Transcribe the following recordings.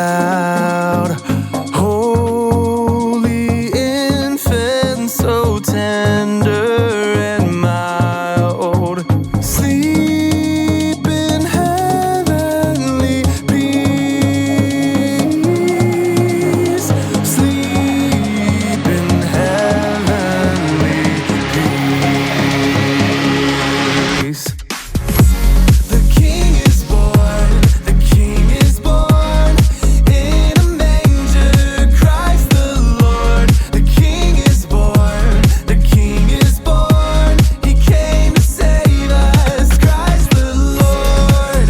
loud. Holy infant, so tender and mild. Sleep in heavenly peace. Sleep in heavenly peace. The King is born, the King is born in a manger, Christ the Lord. The King is born, the King is born. He came to save us, Christ the Lord.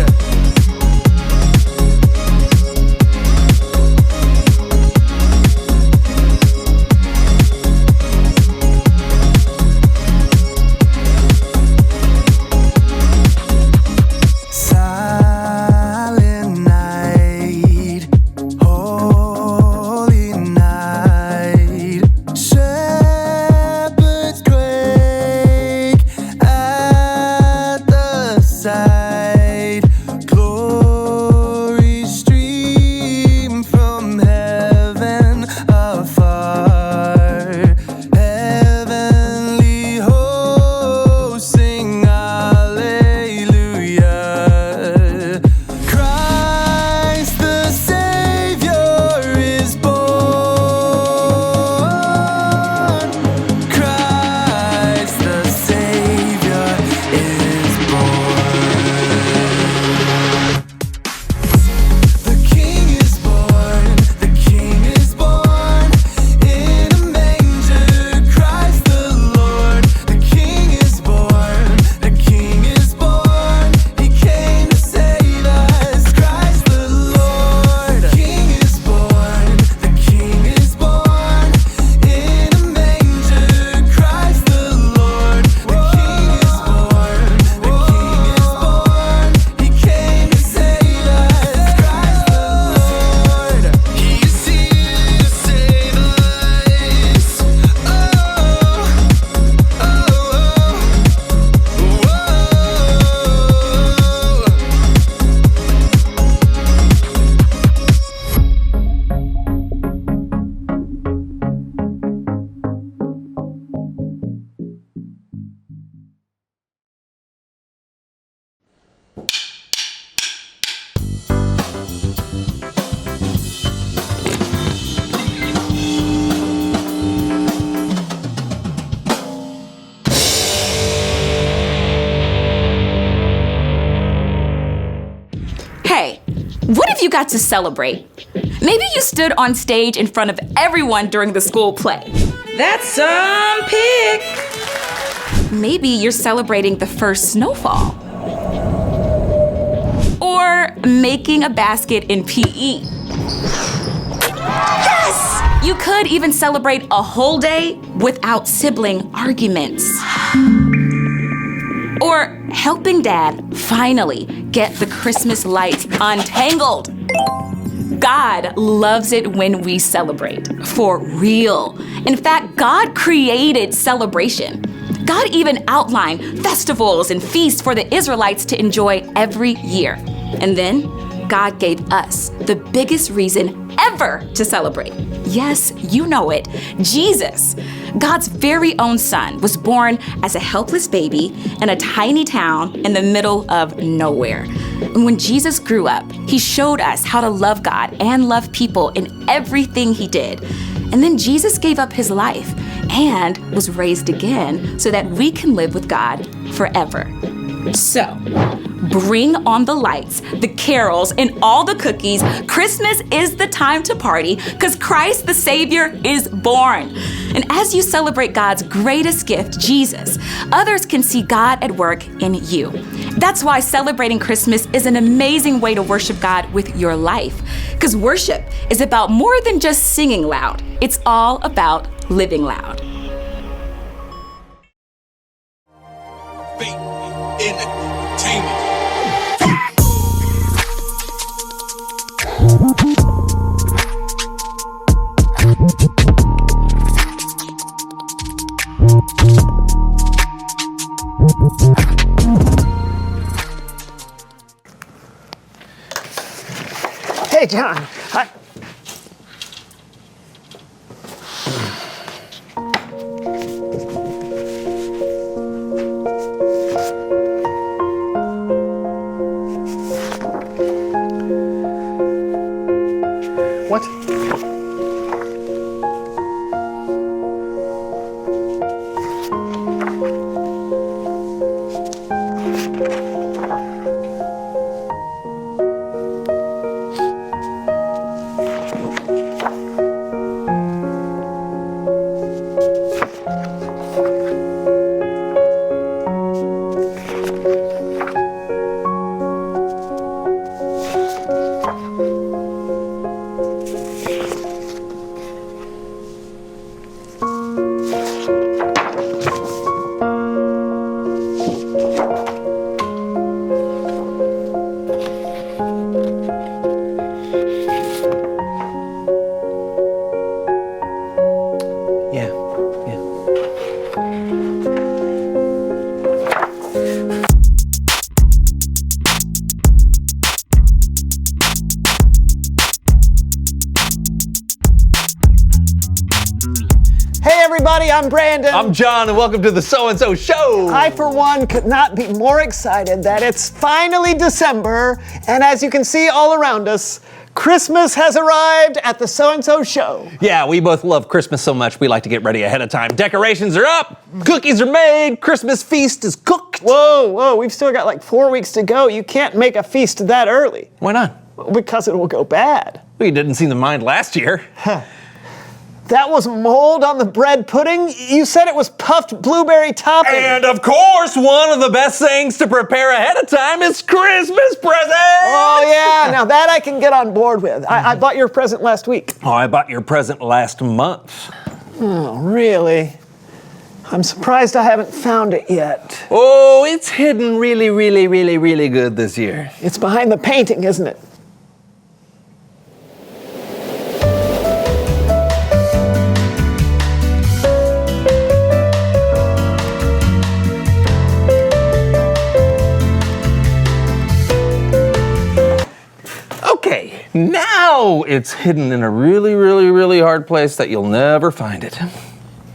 Silent night, holy night. Shepherds quake at the sight. Glory stream from heaven afar. Heavenly hosts sing hallelujah. Christ the Savior is born. Christ the Savior is born. The King is born, the King is born in a manger, Christ the Lord. The King is born, the King is born. He came to save us, Christ the Lord. The King is born, the King is born in a manger, Christ the Lord. The King is born, the King is born. He came to save us, Christ the Lord. He is here to save us. Hey, what if you got to celebrate? Maybe you stood on stage in front of everyone during the school play. That's some pick. Maybe you're celebrating the first snowfall. Or making a basket in PE. Yes! You could even celebrate a whole day without sibling arguments. Or helping Dad finally get the Christmas lights untangled. God loves it when we celebrate, for real. In fact, God created celebration. God even outlined festivals and feasts for the Israelites to enjoy every year. And then God gave us the biggest reason ever to celebrate. Yes, you know it, Jesus. God's very own son was born as a helpless baby in a tiny town in the middle of nowhere. And when Jesus grew up, he showed us how to love God and love people in everything he did. And then Jesus gave up his life and was raised again so that we can live with God forever. So, bring on the lights, the carols, and all the cookies. Christmas is the time to party because Christ the Savior is born. And as you celebrate God's greatest gift, Jesus, others can see God at work in you. That's why celebrating Christmas is an amazing way to worship God with your life. Because worship is about more than just singing loud. It's all about living loud. Entertainment. Hey, John, Hi. What? Yeah, yeah. Hey everybody, I'm Brandon. I'm John, and welcome to the So and So Show. I, for one, could not be more excited that it's finally December, and as you can see all around us, Christmas has arrived at the So and So Show. Yeah, we both love Christmas so much we like to get ready ahead of time. Decorations are up, cookies are made, Christmas feast is cooked. Whoa, we've still got like 4 weeks to go. You can't make a feast that early. Why not? Because it will go bad. We didn't seem to mind last year. That was mold on the bread pudding? You said it was puffed blueberry topping. And of course, one of the best things to prepare ahead of time is Christmas presents. Oh yeah, now that I can get on board with. I bought your present last week. Oh, I bought your present last month. Oh, really? I'm surprised I haven't found it yet. Oh, it's hidden really, really, really, really good this year. It's behind the painting, isn't it? Okay, now it's hidden in a really, really, really hard place that you'll never find it.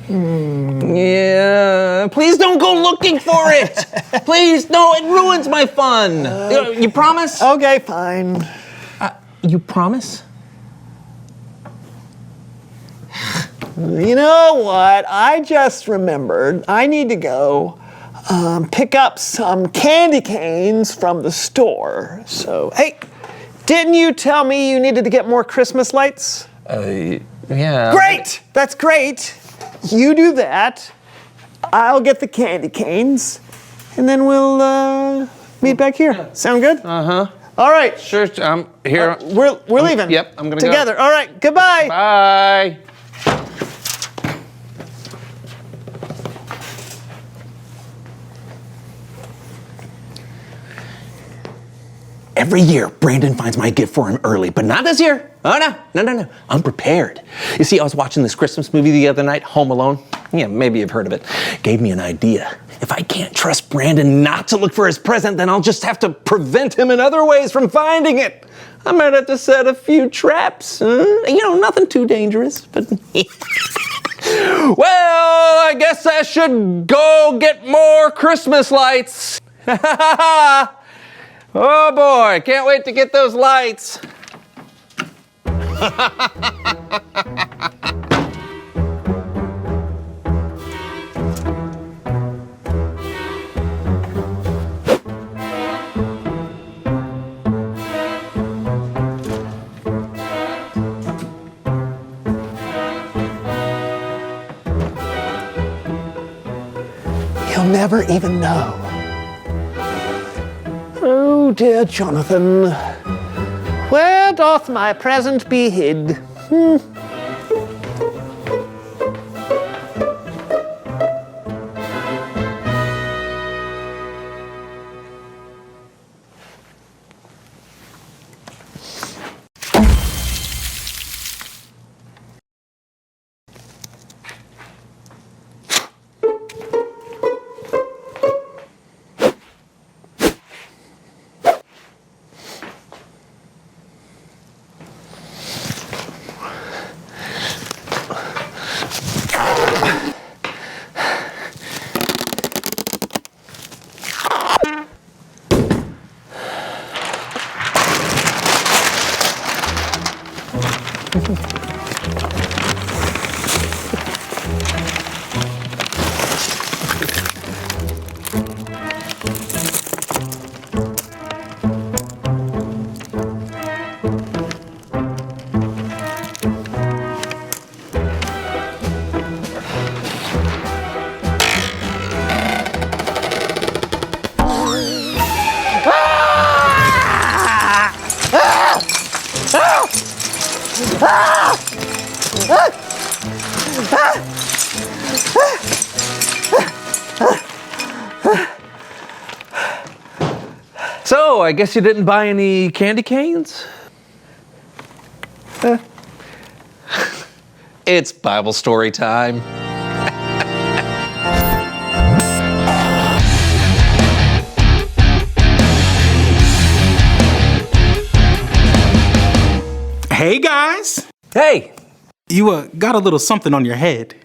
Yeah, please don't go looking for it. Please, no, it ruins my fun. You promise? Okay, fine. You promise? You know what? I just remembered I need to go pick up some candy canes from the store. So, hey, didn't you tell me you needed to get more Christmas lights? Yeah. Great! That's great. You do that. I'll get the candy canes, and then we'll meet back here. Sound good? Uh-huh. All right. Sure, here. We're leaving. Yep, I'm gonna go. together. All right. Goodbye. Bye. Every year, Brandon finds my gift for him early, but not this year. Oh, no. I'm prepared. You see, I was watching this Christmas movie the other night, Home Alone. Yeah, maybe you've heard of it. Gave me an idea. If I can't trust Brandon not to look for his present, then I'll just have to prevent him in other ways from finding it. I might have to set a few traps. Nothing too dangerous, but... Well, I guess I should go get more Christmas lights. Oh boy, can't wait to get those lights. He'll never even know. Oh, dear Jonathan, where doth my present be hid? So, I guess you didn't buy any candy canes? It's Bible story time. Hey guys, Hey, you got a little something on your head.